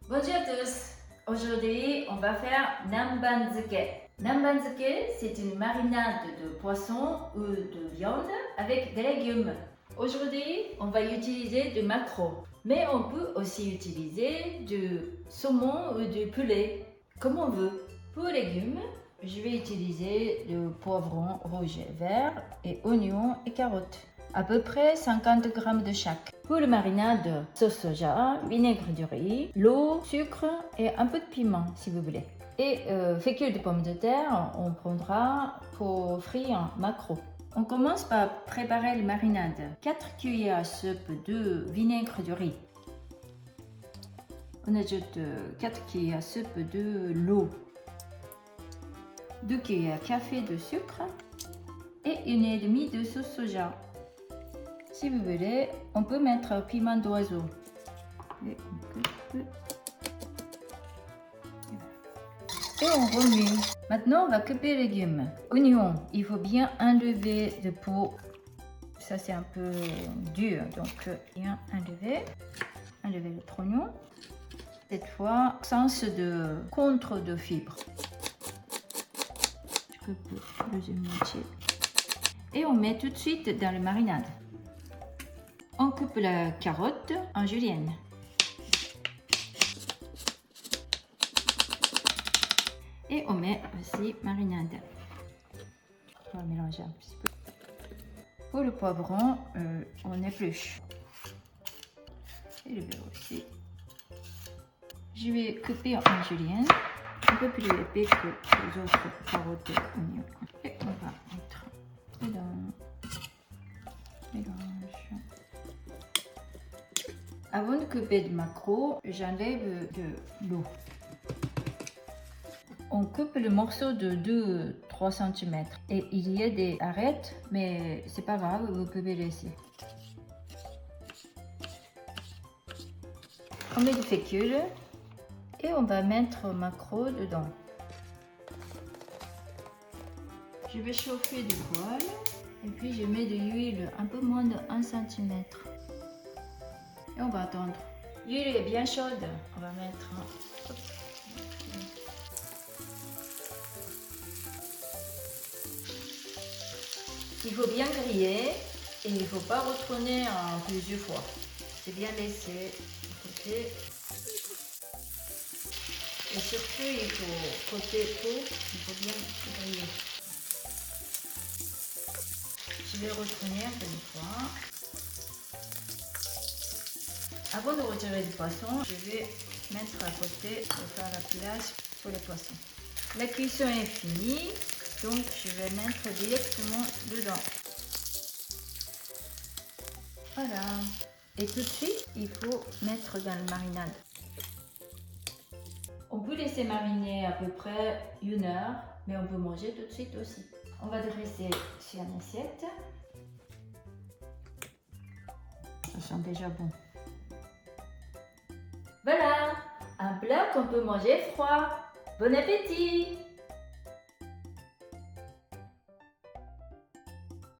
Bonjour à tous. Aujourd'hui, on va faire nambanzuke. Nambanzuke, c'est une marinade de poisson ou de viande avec des légumes. Aujourd'hui, on va utiliser du maquereau, mais on peut aussi utiliser du saumon ou du poulet, comme on veut. Pour les légumes, je vais utiliser le poivron rouge et vert et oignons et carottes. À peu près 50 g de chaque. Pour le marinade, sauce soja, vinaigre de riz, l'eau, sucre et un peu de piment si vous voulez. Et fécule de pommes de terre, on prendra pour frire maquereau. On commence par préparer le marinade. 4 cuillères à soupe de vinaigre de riz. On ajoute 4 cuillères à soupe de l'eau. 2 cuillères à café de sucre et 1,5 de sauce soja. Si vous voulez, on peut mettre piment d'oiseau. Et on remue. Maintenant, on va couper les légumes. Oignon, il faut bien enlever de peau. Ça, c'est un peu dur, donc bien enlever. Enlever l'autre oignon. Cette fois, sens de contre de fibres. Je coupe la deuxième moitié. Et on met tout de suite dans le marinade. On coupe la carotte en julienne. Et on met aussi marinade. On va mélanger un petit peu. Pour le poivron, on épluche. Et le beurre aussi. Je vais couper en julienne, un peu plus épais que les autres carottes et oignons. Et on va mettre dedans. Mélange. Avant de couper le maquereau, j'enlève de l'eau. On coupe le morceau de 2-3 cm. Et il y a des arêtes, mais c'est pas grave, vous pouvez laisser. On met du fécule et on va mettre le maquereau dedans. Je vais chauffer du poêle et puis je mets de l'huile un peu moins de 1 cm. Et on va attendre. L'huile est bien chaude. On va mettre. Il faut bien griller et il ne faut pas retourner en plusieurs fois. C'est bien laissé de côté. Et surtout, il faut côté peau, il faut bien griller. Je vais retourner une fois. Avant de retirer le poisson, je vais mettre à côté pour faire la place pour le poisson. La cuisson est finie, donc je vais mettre directement dedans. Voilà. Et tout de suite, il faut mettre dans le marinade. On peut laisser mariner à peu près 1 heure, mais on peut manger tout de suite aussi. On va dresser sur une assiette. Ça sent déjà bon. Voilà, un plat qu'on peut manger froid. Bon appétit!